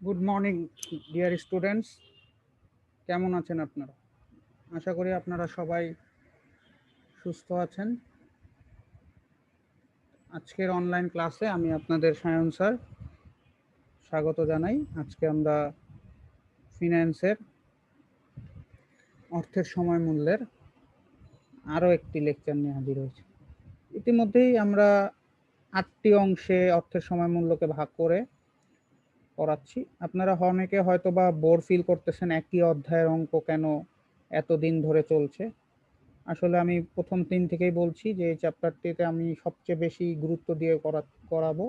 Good morning dear students, কেমন আছেন আপনারা? আশা করি আপনারা সবাই সুস্থ আছেন। আজকের অনলাইন ক্লাসে আমি আপনাদের সায়ন স্যার স্বাগত জানাই। আজকে আমরা ফিন্যান্সের অর্থের সময় মূল্যের আরও একটি লেকচার নিয়ে হাজির হয়েছি। ইতিমধ্যেই আমরা 8টি অংশে অর্থের সময় মূল্যকে ভাগ করে পড়াচ্ছি। আপনারা অনেকে হয়তো বা বোর ফিল করতেছেন, একই অধ্যায়ের অঙ্ক কেন এতদিন ধরে চলছে। আসলে আমি প্রথম দিন থেকেই বলছি যে এই চ্যাপ্টারটিতে আমি সবচেয়ে বেশি গুরুত্ব দিয়ে করাবো,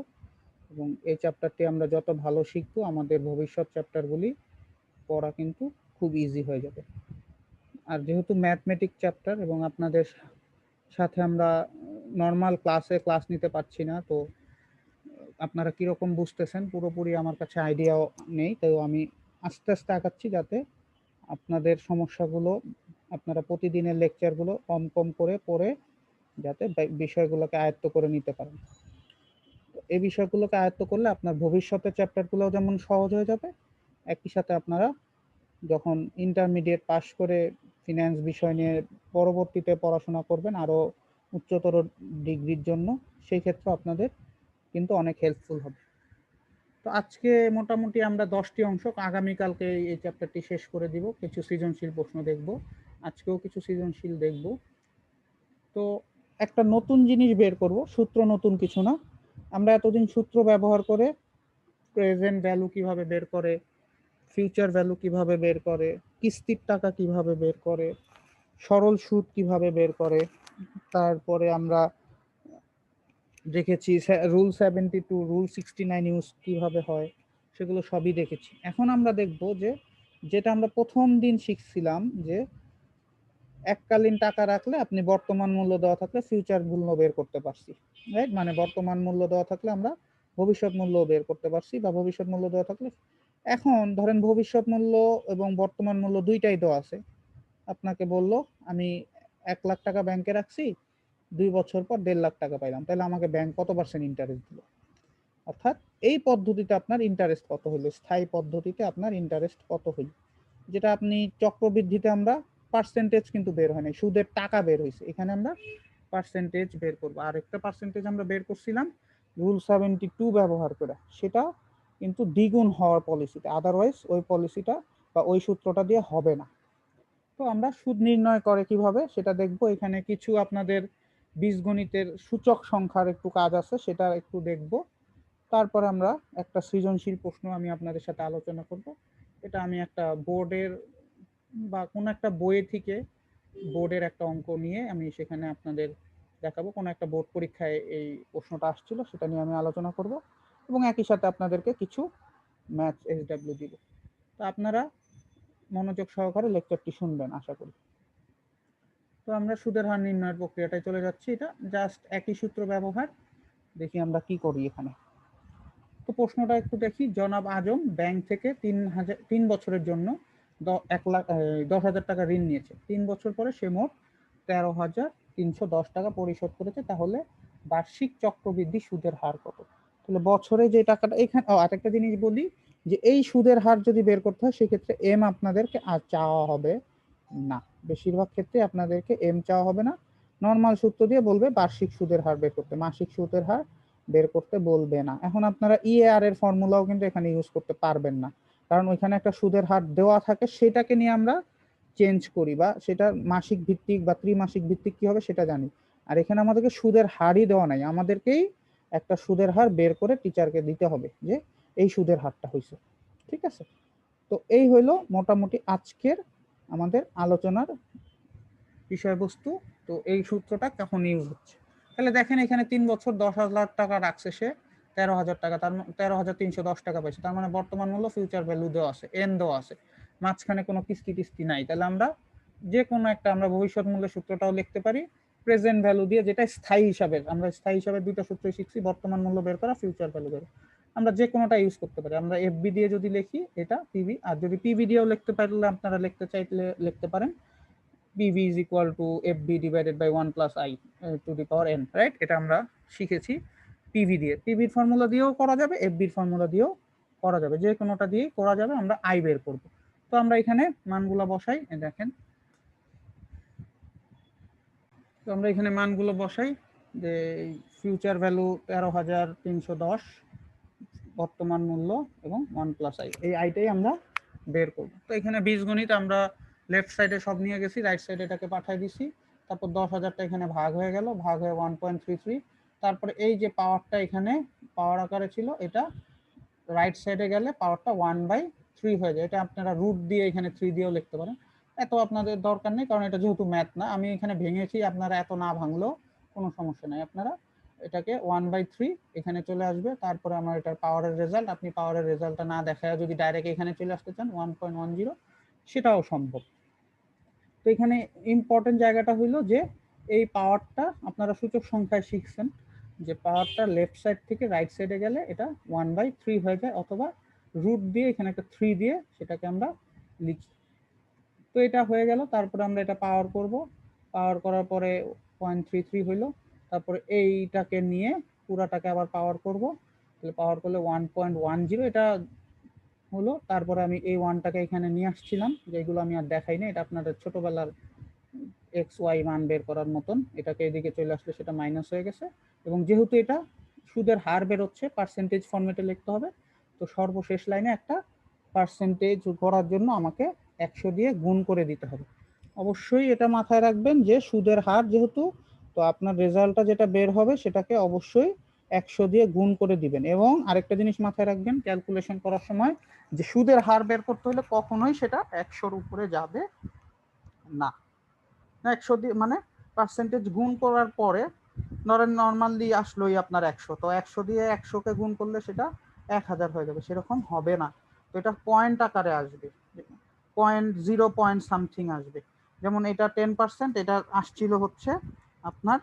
এবং এই চ্যাপ্টারটি আমরা যত ভালো শিখবো আমাদের ভবিষ্যৎ চ্যাপ্টারগুলি পড়া কিন্তু খুব ইজি হয়ে যাবে। আর যেহেতু ম্যাথমেটিক চ্যাপ্টার এবং আপনাদের সাথে আমরা নর্মাল ক্লাস নিতে পারছি না, তো আপনারা কীরকম বুঝতেছেন পুরোপুরি আমার কাছে আইডিয়াও নেই। তো আমি আস্তে আস্তে আগাচ্ছি যাতে আপনাদের সমস্যাগুলো, আপনারা প্রতিদিনের লেকচারগুলো কম কম করে পড়ে যাতে বিষয়গুলোকে আয়ত্ত করে নিতে পারেন। এই বিষয়গুলোকে আয়ত্ত করলে আপনার ভবিষ্যতের চ্যাপ্টারগুলো যেমন সহজ হয়ে যাবে, একই সাথে আপনারা যখন ইন্টারমিডিয়েট পাস করে ফিন্যান্স বিষয় নিয়ে পরবর্তীতে পড়াশোনা করবেন আরও উচ্চতর ডিগ্রির জন্য, সেই ক্ষেত্রে আপনাদের কিন্তু অনেক হেল্পফুল হবে। তো আজকে মোটামুটি আমরা 10টি অংশ, আগামীকালকে এই চ্যাপ্টারটি শেষ করে দিব। কিছু সৃজনশীল প্রশ্ন দেখব, আজকেও কিছু সৃজনশীল দেখব। তো একটা নতুন জিনিস বের করব, সূত্র নতুন কিছু না। আমরা এতদিন সূত্র ব্যবহার করে প্রেজেন্ট ভ্যালু কিভাবে বের করে, ফিউচার ভ্যালু কিভাবে বের করে, কিস্তির টাকা কিভাবে বের করে, সরল সুদ কিভাবে বের করে, তারপরে আমরা দেখেছি রুল 72, রুল 69 ইউজ কিভাবে হয়, সেগুলো সবই দেখেছি। এখন আমরা দেখব যে যেটা আমরা প্রথম দিন শিখছিলাম, যে এককালীন টাকা রাখলে আপনি বর্তমান মূল্য দেওয়া থাকলে ফিউচার মূল্য বের করতে পারছি, রাইট? মানে বর্তমান মূল্য দেওয়া থাকলে আমরা ভবিষ্যৎ মূল্য বের করতে পারছি, বা ভবিষ্যৎ মূল্য দেওয়া থাকলে। এখন ধরেন ভবিষ্যৎ মূল্য এবং বর্তমান মূল্য দুইটাই দেওয়া আছে। আপনাকে বলল আমি 1 লাখ টাকা ব্যাংকে রাখছি, 2 বছর পর 1.5 লাখ টাকা পাইলাম, তাহলে আমাকে ব্যাংক কত পার্সেন্ট ইন্টারেস্ট দিল? অর্থাৎ এই পদ্ধতিতে আপনার ইন্টারেস্ট কত হইল, স্থায়ী পদ্ধতিতে আপনার ইন্টারেস্ট কত হইল, যেটা আপনি চক্রবৃদ্ধিতে আমরা পার্সেন্টেজ কিন্তু বের হয় নাই, সুদের টাকা বের হয়েছে, এখানে আমরা পার্সেন্টেজ বের করবো। আর একটা পার্সেন্টেজ আমরা বের করছিলাম রুল 72 ব্যবহার করে, সেটা কিন্তু দ্বিগুণ হওয়ার পলিসিতে, আদারওয়াইজ ওই পলিসিটা বা ওই সূত্রটা দিয়ে হবে না। তো আমরা সুদ নির্ণয় করে কিভাবে সেটা দেখব। এখানে কিছু আপনাদের বীজগণিতের সূচক সংখ্যার একটু কাজ আছে, সেটা একটু দেখব। তারপর আমরা একটা সৃজনশীল প্রশ্ন আমি আপনাদের সাথে আলোচনা করব। এটা আমি একটা বোর্ডের বা কোনো একটা বইয়ে থেকে বোর্ডের একটা অঙ্ক নিয়ে আমি সেখানে আপনাদের দেখাবো। কোনো একটা বোর্ড পরীক্ষায় এই প্রশ্নটা আসছিল, সেটা নিয়ে আমি আলোচনা করব, এবং একই সাথে আপনাদেরকে কিছু ম্যাথস SW দিব। তো আপনারা মনোযোগ সহকারে লেকচারটি শুনবেন আশা করি। তো আমরা সুদের হার নির্ণয়ের প্রক্রিয়াটায় চলে যাচ্ছি। এটা জাস্ট একই সূত্র ব্যবহার। দেখি আমরা কি করি এখানে। তো প্রশ্নটা একটু দেখি। জনাব আজম ব্যাংক থেকে 3 বছরের জন্য 10,000 টাকা ঋণ নিয়েছে। 3 বছর পরে সে মোট 13,310 টাকা পরিশোধ করেছে, তাহলে বার্ষিক চক্রবৃদ্ধি সুদের হার কত? তাহলে বছরে যে টাকাটা, এখানে আরেকটা জিনিস বলি, যে এই সুদের হার যদি বের করতে হয় সেক্ষেত্রে এম আপনাদেরকে আর চাওয়া হবে না। বেশিরভাগ ক্ষেত্রে আপনাদেরকে এম চাওয়া হবে না, নর্মাল সূত্র দিয়ে বলবে বার্ষিক সুদের হার বের করতে, মাসিক সুদের হার বের করতে বলবে না। এখন আপনারা ইএআর এর ফর্মুলাও কিন্তু এখানে ইউজ করতে পারবেন না, কারণ ওইখানে একটা সুদের হার দেওয়া থাকে, সেটাকে নিয়ে আমরা চেঞ্জ করি, বা সেটা মাসিক ভিত্তিক বা ত্রিমাসিক ভিত্তিক কি হবে সেটা জানি। আর এখানে আমাদেরকে সুদের হারই দেওয়া নাই, আমাদেরকেই একটা সুদের হার বের করে টিচারকে দিতে হবে যে এই সুদের হারটা হয়েছে। ঠিক আছে? তো এই হইলো মোটামুটি আজকের আমাদের আলোচনার বিষয়বস্তু। তো এই সূত্রটা কখন ইউজ হচ্ছে, তাহলে দেখেন এখানে 3 বছর 10,000 টাকা রাখছে সে, 13,000 টাকা, তার 13,310 টাকা পাইছে, তার মানে বর্তমান মূল্য ফিউচার ভ্যালু দেওয়া আছে, এন দেওয়া আছে, মাঝখানে কোনো কিস্তি টিস্তি নাই। তাহলে আমরা যে কোনো একটা, আমরা ভবিষ্যৎ মূল্যের সূত্রটাও লিখতে পারি প্রেজেন্ট ভ্যালু দিয়ে, যেটা স্থায়ী হিসাবে, আমরা স্থায়ী হিসাবে দুইটা সূত্রই শিখছি, বর্তমান মূল্য বের করা, ফিউচার ভ্যালু বের। আমরা যে কোনোটা ইউজ করতে পারি। আমরা এফবি দিয়ে যদি লিখি এটা পিভি, আর যদি পিভি দিয়েও লিখতে পারলে আপনারা লিখতে চাইলে লিখতে পারেন PV is equal to FB divided by 1 plus I to the power n, right? এটা আমরা শিখেছি পিভি দিয়ে। পিভির ফর্মুলা দিয়েও করা যাবে, এফবির ফর্মুলা দিয়েও করা যাবে, যে কোনোটা দিয়ে করা যাবে, আমরা আয় বের করব। তো আমরা এখানে মানগুলো বসাই, দেখেন। তো আমরা এখানে মানগুলো বসাই যে ফিউচার ভ্যালু 13,310 বর্তমান মূল্য এবং 1+i, এই আইটাই আমরা বের করব। তো এখানে বীজগণিত আমরা লেফট সাইডে সব নিয়ে গেছি, রাইট সাইডে এটাকে পাঠিয়ে দিছি। তারপর 10,000টা এখানে ভাগ হয়ে গেল, ভাগ হয়ে 1.33। তারপরে এই যে পাওয়ারটা এখানে পাওয়ার আকারে ছিল, এটা রাইট সাইডে গেলে পাওয়ারটা 1/3 হয়ে যায়। এটা আপনারা রুট দিয়ে এখানে 3 দিয়েও লিখতে পারেন, এত আপনাদের দরকার নেই, কারণ এটা যেহেতু ম্যাথ না। আমি এখানে ভেঙেছি, আপনারা এত না ভাঙলেও কোনো সমস্যা নাই। আপনারা এটাকে 1/3 এখানে চলে আসবে। তারপরে আমার এটার পাওয়ারের রেজাল্ট, আপনি পাওয়ারের রেজাল্টটা না দেখায় যদি ডাইরেক্ট এখানে চলে আসতে চান 1.10, সেটাও সম্ভব। তো এখানে ইম্পর্টেন্ট জায়গাটা হইলো যে এই পাওয়ারটা আপনারা সূচক সংখ্যায় শিখছেন যে পাওয়ারটা লেফট সাইড থেকে রাইট সাইডে গেলে এটা 1/3 হয়ে যায়, অথবা রুট দিয়ে এখানে একটা 3 দিয়ে সেটাকে আমরা লিখি। তো এটা হয়ে গেল। তারপরে আমরা এটা পাওয়ার করব, পাওয়ার করার পরে 0.33 হইলো। তারপরে এইটাকে নিয়ে পুরাটাকে আবার পাওয়ার করব, তাহলে পাওয়ার করলে 1.10 এটা হলো। তারপরে আমি এই ওয়ানটাকে এখানে নিয়ে আসছিলাম, যেগুলো আমি আর দেখাই না, এটা আপনাদের ছোটবেলার এক্স ওয়াই মান বের করার মতন। এটাকে এদিকে চলে আসলে সেটা মাইনাস হয়ে গেছে, এবং যেহেতু এটা সুদের হার বেরোচ্ছে পার্সেন্টেজ ফরম্যাটে লিখতে হবে, তো সর্বশেষ লাইনে একটা পার্সেন্টেজ করার জন্য আমাকে 100 দিয়ে গুণ করে দিতে হবে। অবশ্যই এটা মাথায় রাখবেন যে সুদের হার যেহেতু, তো আপনার রেজাল্টটা যেটা বের হবে সেটাকে অবশ্যই 100 দিয়ে গুণ করে দিবেন। এবং আরেকটা জিনিস মাথায় রাখবেন ক্যালকুলেশন করার সময়, যে সুদের হার বের করতে হলে কখনোই সেটা 100-র উপরে যাবে না। 100 দিয়ে মানে পার্সেন্টেজ গুণ করার পরে ধরেন নর্মালি আসলোই আপনার 100, তো 100 দিয়ে 100কে গুণ করলে সেটা 1000 হয়ে যাবে, সেরকম হবে না। তো এটা পয়েন্ট আকারে আসবে, 0 পয়েন্ট সামথিং আসবে। যেমন এটা 10%, এটা আসছিল হচ্ছে আপনার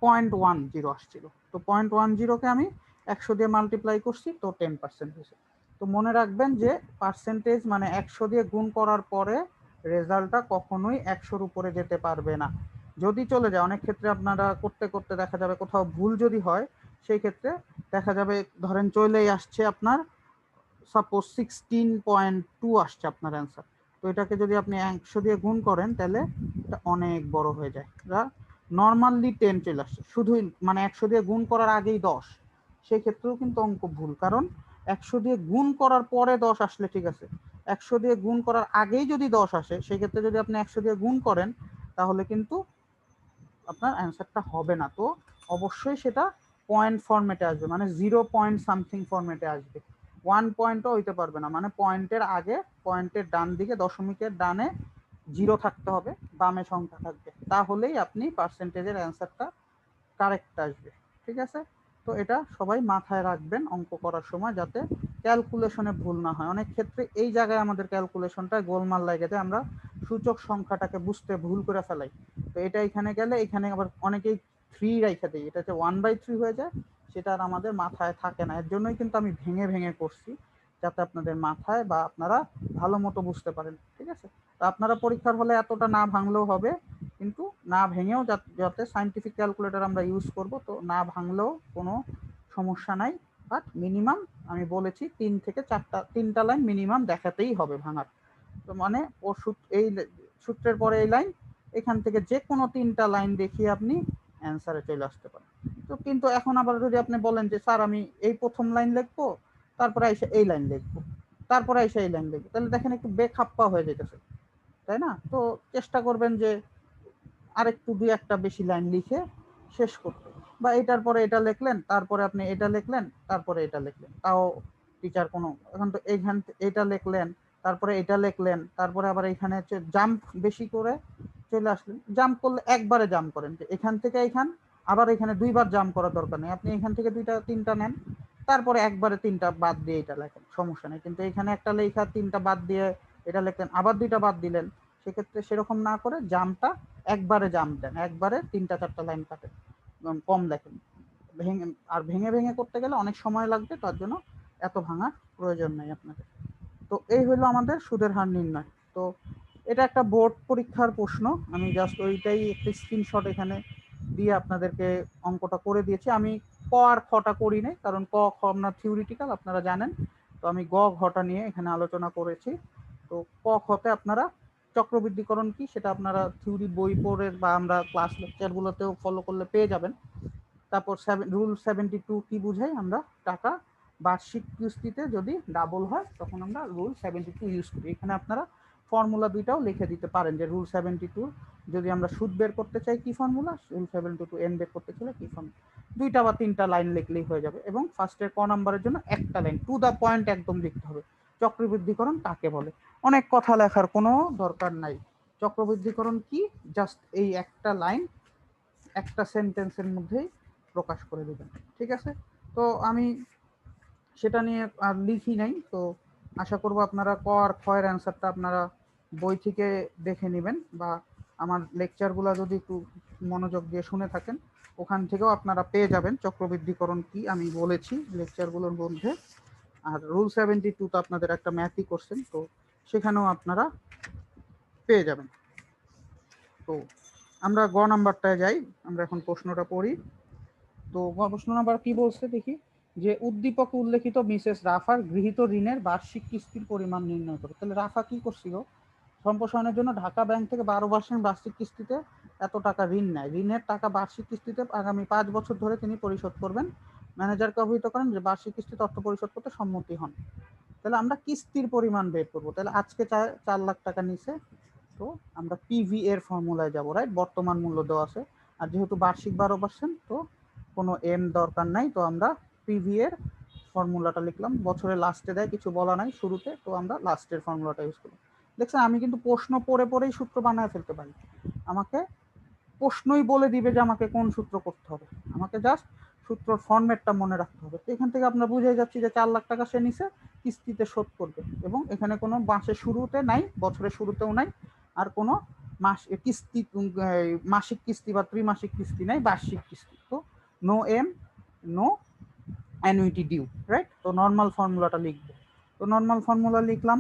0.10 আসছিল, তো 0.10কে আমি 100 দিয়ে মাল্টিপ্লাই করছি, তো 10% হয়েছে। তো মনে রাখবেন যে পার্সেন্টেজ মানে 100 দিয়ে গুণ করার পরে রেজাল্টটা কখনোই 100-র উপরে যেতে পারবে না। যদি চলে যায়, অনেক ক্ষেত্রে আপনারা করতে করতে দেখা যাবে কোথাও ভুল যদি হয়, সেই ক্ষেত্রে দেখা যাবে ধরেন চলেই আসছে আপনার সাপোজ 16.2 আসছে আপনার অ্যান্সার, তো এটাকে যদি আপনি 100 দিয়ে গুণ করেন তাহলে এটা অনেক বড় হয়ে যায়। নর্মালি 10 চলে আসছে, শুধুই মানে 100 দিয়ে গুণ করার আগেই 10, সেই ক্ষেত্রেও কিন্তু অঙ্ক ভুল, কারণ 100 দিয়ে গুণ করার পরে 10 আসলে ঠিক আছে, 100 দিয়ে গুণ করার আগেই যদি 10 আসে, সেই ক্ষেত্রে যদি আপনি 100 দিয়ে গুণ করেন তাহলে কিন্তু আপনার অ্যান্সারটা হবে না। তো অবশ্যই সেটা পয়েন্ট ফরম্যাটে আসবে, মানে 0 পয়েন্ট সামথিং ফরম্যাটে আসবে। 1 পয়েন্টও হইতে পারবে না, মানে পয়েন্টের আগে, পয়েন্টের ডান দিকে দশমিকের ডানে 0 থাকতে হবে, বামে সংখ্যা থাকবে, তাহলেই আপনি পার্সেন্টেজের অ্যান্সারটা কারেক্ট আসবে। ঠিক আছে? তো এটা সবাই মাথায় রাখবেন অঙ্ক করার সময়, যাতে ক্যালকুলেশনে ভুল না হয়। অনেক ক্ষেত্রে এই জায়গায় আমাদের ক্যালকুলেশনটা গোলমাল লাগে যায়, আমরা সূচক সংখ্যাটাকে বুঝতে ভুল করে ফেলাই। তো এটা এখানে গেলে এখানে আবার অনেকেই 3 রাইখা দেয়, এটা হচ্ছে 1/3 হয়ে যায়, সেটা আর আমাদের মাথায় থাকে না। এর জন্যই কিন্তু আমি ভেঙে ভেঙে করছি, যাতে আপনাদের মাথায় বা আপনারা ভালো মতো বুঝতে পারেন। ঠিক আছে? তো আপনারা পরীক্ষার হলে এতটা না ভাঙলেও হবে, কিন্তু না ভেঙেও যাতে সায়েন্টিফিক ক্যালকুলেটর আমরা ইউজ করব, তো না ভাঙলেও কোনো সমস্যা নাই। বাট মিনিমাম আমি বলেছি 3 থেকে 4টা লাইন মিনিমাম দেখাতেই হবে ভাঙার। তো মানে ও এই সূত্রের পরে এই লাইন, এখান থেকে যে কোনো 3টা লাইন দেখিয়ে আপনি অ্যান্সারে চলে আসতে পারেন। তো কিন্তু এখন আবার যদি আপনি বলেন যে স্যার আমি এই প্রথম লাইন লিখবো, তারপরে এসে এই লাইন লিখবো, তারপরে এসে এই লাইন লিখবো, তাহলে দেখেন একটু বেখাপ্পা হয়ে যেতেছে, তাই না? তো চেষ্টা করবেন যে আরেকটু 2-1টা বেশি লাইন লিখে শেষ করতে, বা এটার পরে এটা লিখলেন, তারপরে আপনি এটা লিখলেন, তারপরে এটা লিখলেন, তাও টিচার কোনো, এখন তো এইখান এটা লিখলেন, তারপরে এটা লিখলেন, তারপরে আবার এখানে হচ্ছে জাম্প বেশি করে চলে আসলেন। জাম্প করলে একবারে জাম্প করেন, যে এখান থেকে এখান, আবার এখানে 2বার জাম্প করার দরকার নেই, আপনি এখান থেকে 2টা 3টা নেন, তারপরে একবারে 3টা বাদ দিয়ে এটা লেখেন, সমস্যা নেই। কিন্তু এখানে একটা লেখা 3টা বাদ দিয়ে এটা লিখলেন, আবার 2টা বাদ দিলেন, সেক্ষেত্রে সেরকম না করে জাম্পটা একবারে জাম্প দেন, একবারে 3টা 4টা লাইন কাটেন, কম লেখেন। ভেঙে আর ভেঙে ভেঙে করতে গেলে অনেক সময় লাগবে, তার জন্য এত ভাঙার প্রয়োজন নেই আপনাদের। তো এই হলো আমাদের সুদের হার নির্ণয়। তো এটা একটা বোর্ড পরীক্ষার প্রশ্ন, আমি জাস্ট ওইটাই একটা স্ক্রিনশট এখানে দিয়ে আপনাদেরকে অঙ্কটা করে দিয়েছি। আমি আর খটা করি নাই, কারণ ক খ আপনার থিওরিটিক্যাল আপনারা জানেন। তো আমি গ ঘটা নিয়ে এখানে আলোচনা করেছি। তো ক খতে আপনারা চক্রবৃদ্ধিকরণ কি সেটা আপনারা থিওরি বই পড়ে বা আমরা ক্লাস লেকচারগুলোতেও ফলো করলে পেয়ে যাবেন। তারপর রুল 72 কি বুঝাই, আমরা টাকা বার্ষিক কিস্তিতে যদি ডাবল হয় তখন আমরা রুল 72 ইউজ করি। এখানে আপনারা ফর্মুলা দুইটাও লিখে দিতে পারেন যে রুল 72 যদি আমরা সুদ বের করতে চাই কি ফর্মুলা, রুল 72 এন বের করতে চাইলে কি ফর্মুলা, দুইটা বা তিনটা লাইন লিখলেই হয়ে যাবে। এবং ফার্স্টের ক নাম্বারের জন্য একটা লাইন টু দা পয়েন্ট একদম লিখতে হবে, চক্রবৃদ্ধিকরণ কাকে বলে। অনেক কথা লেখার কোনো দরকার নাই। চক্রবৃদ্ধিকরণ কি, জাস্ট এই একটা লাইন একটা সেন্টেন্সের মধ্যেই প্রকাশ করে দেবেন, ঠিক আছে। তো আমি সেটা নিয়ে আর লিখি নাই। তো আশা করব আপনারা ক আর খ এর অ্যান্সারটা আপনারা বই থেকে দেখে নেবেন, বা আমার লেকচারগুলো যদি একটু মনোযোগ দিয়ে শুনে থাকেন ওখান থেকেও আপনারা পেয়ে যাবেন চক্রবৃদ্ধিকরণ কি আমি বলেছি লেকচারগুলোর মধ্যে। আর রুল 72 তো আপনাদের একটা ম্যাথই করছেন, তো সেখানেও আপনারা পেয়ে যাবেন। তো আমরা গ নাম্বারটায় যাই, আমরা এখন প্রশ্নটা পড়ি। তো প্রশ্ন নাম্বার কি বলছে দেখি, যে উদ্দীপকে উল্লেখিত মিসেস রাফার গৃহীত ঋণের বার্ষিক কিস্তির পরিমাণ নির্ণয় করে। তাহলে রাফা কি করছিল, সম্প্রসারণের জন্য ঢাকা ব্যাংক থেকে 12% বার্ষিক কিস্তিতে এত টাকা ঋণ নেয়। ঋণের টাকা বার্ষিক কিস্তিতে আগামী 5 বছর ধরে তিনি পরিশোধ করবেন। ম্যানেজারকে অবহিত করেন যে বার্ষিক কিস্তিতে অর্থ পরিশোধ করতে সম্মতি হন। তাহলে আমরা কিস্তির পরিমাণ বের করবো। তাহলে আজকে 4 লাখ টাকা নিছে, তো আমরা পিভি এর ফর্মুলায় যাব, রাইট, বর্তমান মূল্য দেওয়া আছে। আর যেহেতু বার্ষিক 12%, তো কোনো এম দরকার নাই, তো আমরা পিভি এর ফর্মুলাটা লিখলাম। বছরের লাস্টে দেয়, কিছু বলা নাই শুরুতে, তো আমরা লাস্টের ফর্মুলাটা ইউজ করলাম। দেখছেন আমি কিন্তু প্রশ্ন পড়ে পড়েই সূত্র বানায় ফেলতে পারি। আমাকে প্রশ্নই বলে দিবে যে আমাকে কোন সূত্র করতে হবে, আমাকে জাস্ট সূত্রর ফরম্যাটটা মনে রাখতে হবে। তো এখান থেকে আপনার বুঝে যাচ্ছি যে 4 লাখ টাকা সে নিছে, কিস্তিতে শোধ করবে, এবং এখানে কোনো মাসের শুরুতে নাই, বছরের শুরুতেও নাই, আর কোনো মাস কিস্তি মাসিক কিস্তি বা ত্রিমাসিক কিস্তি নাই, বার্ষিক কিস্তি। তো no M, no annuity due, right. তো নর্মাল ফর্মুলাটা লিখবো। তো নর্মাল ফর্মুলা লিখলাম,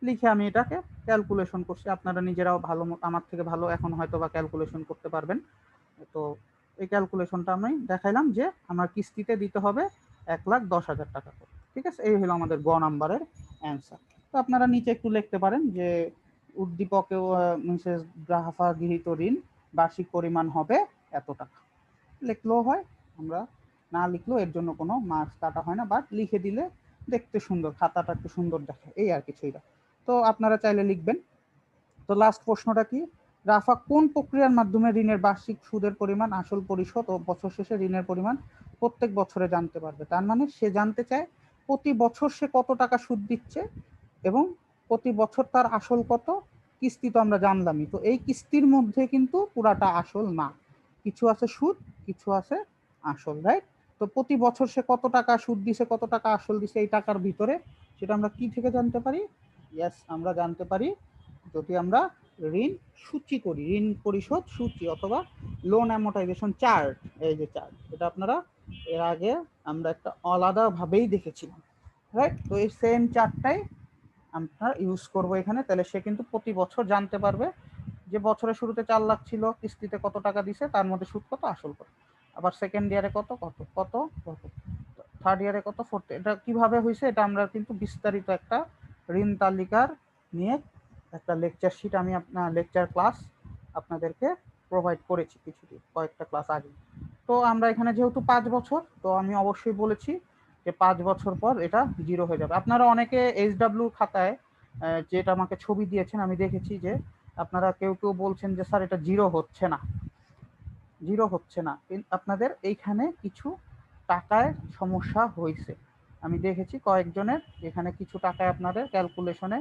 লিখে আমি এটাকে ক্যালকুলেশন করছি। আপনারা নিজেরাও ভালো আমার থেকে ভালো এখন হয়তো বা ক্যালকুলেশন করতে পারবেন। তো এই ক্যালকুলেশনটা আমি দেখাইলাম যে আমার কিস্তিতে দিতে হবে 1,10,000 টাকা করে, ঠিক আছে। এই হলো আমাদের গ নাম্বারের অ্যান্সার। তো আপনারা নিচে একটু লিখতে পারেন যে উদ্দীপকেও মিসেস রাফা গৃহীত ঋণ বার্ষিক পরিমাণ হবে এত টাকা, লিখলেও হয়, আমরা না লিখলেও এর জন্য কোনো মার্কস কাটা হয় না, বাট লিখে দিলে দেখতে সুন্দর, খাতাটা একটু সুন্দর দেখে, এই আর কিছুই না। তো আপনারা চাইলে লিখবেন। তো লাস্ট প্রশ্নটা কি, রাফা কোন প্রক্রিয়ার মাধ্যমে ঋণের বার্ষিক সুদের পরিমাণ, আসল পরিশোধ ও বছর শেষে ঋণের পরিমাণ প্রত্যেক বছরে জানতে পারবে। তার মানে সে জানতে চায় প্রতি বছর সে কত টাকা সুদ দিচ্ছে এবং প্রতি বছর তার আসল কত। কিস্তি তো আমরা জানলামই, তো এই কিস্তির মধ্যে কিন্তু পুরাটা আসল না, কিছু আছে সুদ, কিছু আছে আসল, রাইট। তো প্রতি বছর সে কত টাকা সুদ দিছে, কত টাকা আসল দিছে এই টাকার ভিতরে, সেটা আমরা কি থেকে জানতে পারি, ইয়েস আমরা জানতে পারি যদি আমরা ঋণ সূচি করি, ঋণ পরিশোধ সূচি অথবা লোন অ্যামোর্টাইজেশন চার্ট। এই যে চার্ট, এটা আপনারা এর আগে আমরা একটা আলাদা ভাবেই দেখেছিলাম, রাইট। তো এই সেম চার্টটাই আমরা ইউজ করব এখানে। তাহলে সে কিন্তু প্রতি বছর জানতে পারবে যে বছরের শুরুতে 4 লাখ ছিল, কিস্তিতে কত টাকা দিছে, তার মধ্যে সুদ কত, আসল কত, আবার সেকেন্ড ইয়ারে কত কত কত কত, থার্ড ইয়ারে কত, ফোর্থ। এটা কিভাবে হয়েছে এটা আমরা কিন্তু বিস্তারিত একটা ঋণ তালিকার নিয়ে একটা লেকচার শিট আমি আপনার লেকচার ক্লাস আপনাদেরকে প্রোভাইড করেছি কয়েকটা ক্লাস আগে। তো আমরা এখানে যেহেতু 5 বছর, তো আমি অবশ্যই বলেছি যে 5 বছর পর এটা জিরো হয়ে যাবে। আপনারা অনেকে এইচডব্লিউ খাতায় যেটা আমাকে ছবি দিয়েছেন আমি দেখেছি যে আপনারা কেউ কেউ বলছেন যে স্যার এটা জিরো হচ্ছে না, জিরো হচ্ছে না, আপনাদের এইখানে কিছু টাকায় সমস্যা হয়েছে। আমি দেখেছি কয়েকজনের এখানে কিছু টাকায় আপনাদের ক্যালকুলেশনে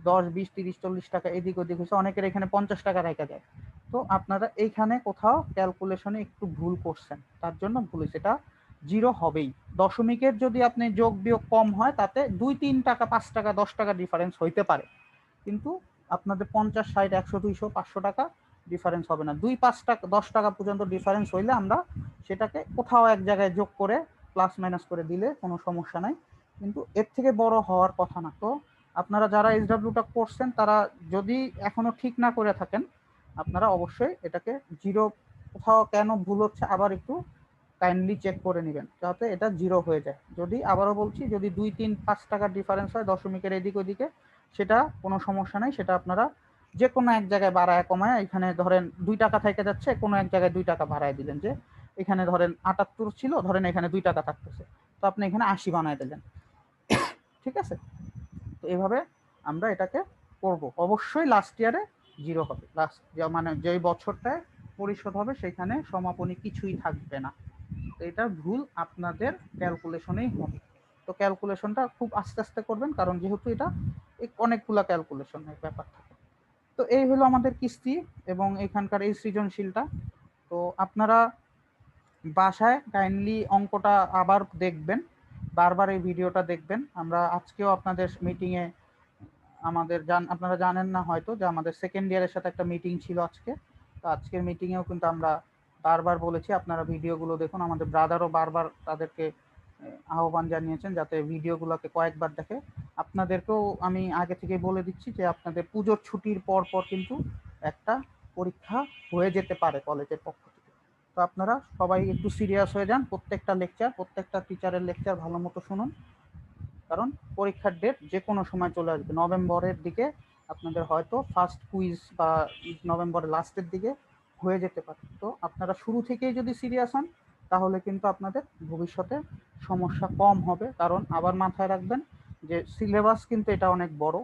10, 20, 30, 40 টাকা এদিক ওদিক হয়েছে, অনেকের এখানে 50 টাকা রেখে যায়। তো আপনারা এইখানে কোথাও ক্যালকুলেশনে একটু ভুল করছেন, তার জন্য ভুল হয়েছে, এটা জিরো হবেই। দশমিকের যদি আপনি যোগ বিয়োগ কম হয় তাতে 2, 3 টাকা, 5 টাকা, 10 টাকা ডিফারেন্স হইতে পারে, কিন্তু আপনাদের 50, 60, 100, 200, 500 টাকা ডিফারেন্স হবে না। 2, 5 টাকা, 10 টাকা পর্যন্ত ডিফারেন্স হইলে আমরা সেটাকে কোথাও এক জায়গায় যোগ করে প্লাস মাইনাস করে দিলে কোনো সমস্যা নাই, কিন্তু এর থেকে বড় হওয়ার কথা না। তো আপনারা যারা এইচডব্লিউটা করছেন তারা যদি এখনো ঠিক না করে থাকেন, আপনারা অবশ্যই এটাকে জিরো, কোথাও কেন ভুল হচ্ছে আবার একটু কাইন্ডলি চেক করে নেবেন যাতে এটা 0 হয়ে যায়। যদি আবারও বলছি, যদি 2, 3, 5 টাকার ডিফারেন্স হয় দশমিকের এদিক ওদিকে, সেটা কোনো সমস্যা নাই, সেটা আপনারা যে কোনো এক জায়গায় বাড়ায় কমায়, এখানে ধরেন 2 টাকা থেকে যাচ্ছে, কোনো এক জায়গায় 2 টাকা বাড়ায় দিলেন, যে এখানে ধরেন 78 ছিল, ধরেন এখানে 2 টাকা থাকতেছে, তো আপনি এখানে 80 বানায় দিলেন। ঠিক আছে? তো এভাবে আমরা এটাকে করব। অবশ্যই লাস্ট ইয়ারে 0 হবে, লাস্ট মানে যেই বছরটায় পরিশোধ হবে সেখানে সমাপনী কিছুই থাকবে না। তো এটা ভুল আপনাদের ক্যালকুলেশনেই হবে। তো ক্যালকুলেশনটা খুব আস্তে আস্তে করবেন, কারণ যেহেতু এটা অনেকগুলা ক্যালকুলেশনের ব্যাপার থাকে। তো এই হলো আমাদের কিস্তি এবং এখানকার এই সৃজনশীলটা। তো আপনারা বাসায় কাইন্ডলি অঙ্কটা আবার দেখবেন, বারবার এই ভিডিওটা দেখবেন। আমরা আজকেও আপনাদের মিটিংয়ে আপনারা জানেন না হয়তো যে আমাদের সেকেন্ড ইয়ারের সাথে একটা মিটিং ছিল আজকে। তো আজকের মিটিংয়েও কিন্তু আমরা বারবার বলেছি আপনারা ভিডিওগুলো দেখুন। আমাদের ব্রাদারও বারবার তাদেরকে আহ্বান জানিয়েছেন যাতে ভিডিওগুলোকে কয়েকবার দেখে। আপনাদেরকেও আমি আগে থেকে বলে দিচ্ছি যে আপনাদের পুজোর ছুটির পর কিন্তু একটা পরীক্ষা হয়ে যেতে পারে কলেজের পক্ষ থেকে। তো আপনারা সবাই একটু সিরিয়াস হয়ে যান, প্রত্যেকটা টিচারের লেকচার ভালো মতো শুনুন, কারণ পরীক্ষার ডেট যে কোনো সময় চলে আসবে। নভেম্বরের দিকে আপনাদের হয়তো ফার্স্ট কুইজ বা নভেম্বরের লাস্টের দিকে হয়ে যেতে পারে। তো আপনারা শুরু থেকেই যদি সিরিয়াস হন তাহলে কিন্তু আপনাদের ভবিষ্যতে সমস্যা কম হবে। কারণ আবার মাথায় রাখবেন যে সিলেবাস কিন্তু এটা অনেক বড়।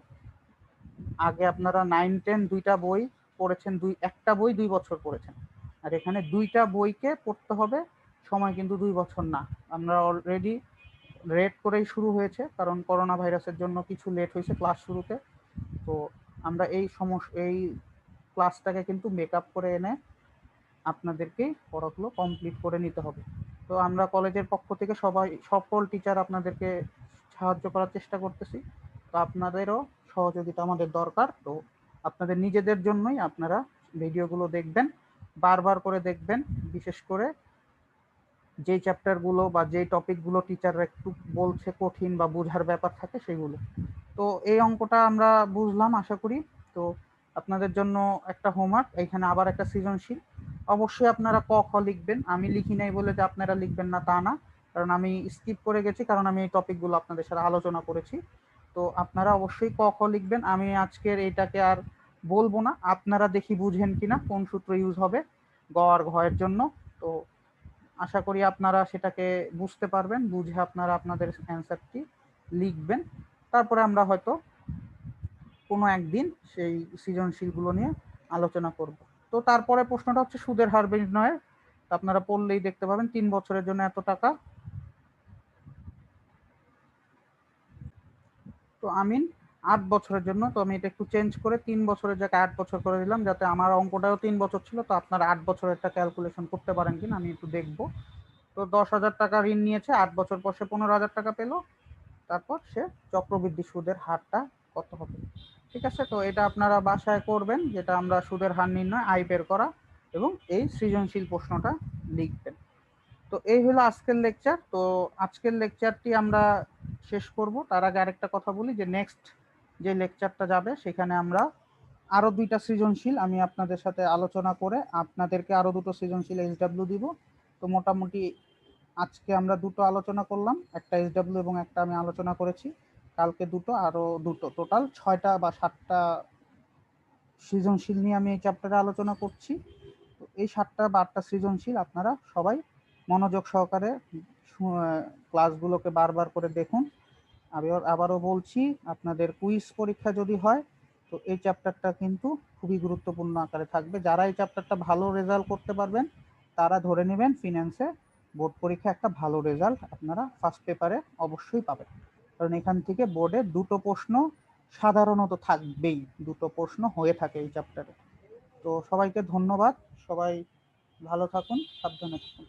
আগে আপনারা 9, 10 দুইটা বই পড়েছেন, একটা বই 2 বছর পড়েছেন, আর এখানে দুইটা বইকে পড়তে হবে, সময় কিন্তু 2 বছর না। আমরা অলরেডি লেট করেই শুরু হয়েছে, কারণ করোনা ভাইরাসের জন্য কিছু লেট হয়েছে ক্লাস শুরুতে। তো আমরা এই ক্লাসটাকে কিন্তু মেকআপ করে এনে আপনাদেরকেই পড়াগুলো কমপ্লিট করে নিতে হবে। তো আমরা কলেজের পক্ষ থেকে সকল টিচার আপনাদেরকে সাহায্য করার চেষ্টা করতেছি। তো আপনাদেরও সহযোগিতা আমাদের দরকার। তো আপনাদের নিজেদের জন্যই আপনারা ভিডিওগুলো দেখবেন, বারবার করে দেখবেন, বিশেষ করে যেই চ্যাপ্টারগুলো বা যেই টপিকগুলো টিচাররা একটু বলছে কঠিন বা বোঝার ব্যাপার থাকে সেগুলো। তো এই অঙ্কটা আমরা বুঝলাম আশা করি। তো আপনাদের জন্য একটা হোমওয়ার্ক, এখানে আবার একটা সৃজনশীল। অবশ্যই আপনারা ক খ লিখবেন। আমি লিখি নাই বলে যে আপনারা লিখবেন না তা না, কারণ আমি স্কিপ করে গেছি, কারণ আমি এই টপিকগুলো আপনাদের সাথে আলোচনা করেছি। তো আপনারা অবশ্যই ক খ লিখবেন। আমি আজকের এইটাকে আর বলবো না, আপনারা দেখি বুঝেন কিনা কোন সূত্র ইউজ হবে গ আর ঘ এর জন্য। তো আশা করি আপনারা সেটাকে বুঝতে পারবেন, বুঝে আপনারা আপনাদের অ্যান্সারটি লিখবেন। তারপরে আমরা হয়তো কোনো একদিন সেই সৃজনশীলগুলো নিয়ে আলোচনা করব। তো তারপরে প্রশ্নটা হচ্ছে সুদের হার নির্ণয়ের। আপনারা পড়লেই দেখতে পাবেন 3 বছরের জন্য এত টাকা। তো আমিন 8 বছরের জন্য, তো আমি এটা একটু চেঞ্জ করে 3 বছরের জায়গায় 8 বছর করে দিলাম, যাতে আমার অঙ্কটাও 3 বছর ছিল। তো আপনারা 8 বছরেরটা ক্যালকুলেশন করতে পারেন কিনা আমি একটু দেখব। তো 10,000 টাকা ঋণ নিয়েছে, 8 বছর পর সে 15,000 টাকা পেল। তারপর সে চক্রবৃদ্ধি সুদের হারটা কত হবে। ঠিক আছে? তো এটা আপনারা বাসায় করবেন, যেটা আমরা সুদের হার নির্ণয়, আয় বের করা এবং এই সৃজনশীল প্রশ্নটা লিখবেন। তো এই হলো আজকের লেকচার। তো আজকের লেকচারটি আমরা শেষ করব, তার আগে আরেকটা কথা বলি যে নেক্সট যে লেকচারটা যাবে সেখানে আমরা আরো 2টা সৃজনশীল আমি আপনাদের সাথে আলোচনা করে আপনাদেরকে আরো 2টো সৃজনশীল SW দিব। তো মোটামুটি আজকে আমরা 2টো আলোচনা করলাম, একটা SW এবং একটা আমি আলোচনা করেছি। কালকে 2টো, আরো 2টো, টোটাল 6টা বা 7টা সৃজনশীল নিয়ে আমি এই চ্যাপ্টারে আলোচনা করছি। তো এই 7টা বা 8টা সৃজনশীল আপনারা সবাই মনোযোগ সহকারে ক্লাসগুলোকে বারবার করে দেখুন। আবারও বলছি, আপনাদের কুইজ পরীক্ষা যদি হয় তো এই চ্যাপ্টারটা কিন্তু খুবই গুরুত্বপূর্ণ আকারে থাকবে। যারা এই চ্যাপ্টারটা ভালো রেজাল্ট করতে পারবেন তারা ধরে নেবেন ফিন্যান্সে বোর্ড পরীক্ষা একটা ভালো রেজাল্ট আপনারা ফার্স্ট পেপারে অবশ্যই পাবেন, কারণ এখান থেকে বোর্ডে 2টো প্রশ্ন সাধারণত থাকবেই, 2টো প্রশ্ন হয়ে থাকে এই চ্যাপ্টারে। তো সবাইকে ধন্যবাদ, সবাই ভালো থাকুন, সাবধানে থাকুন।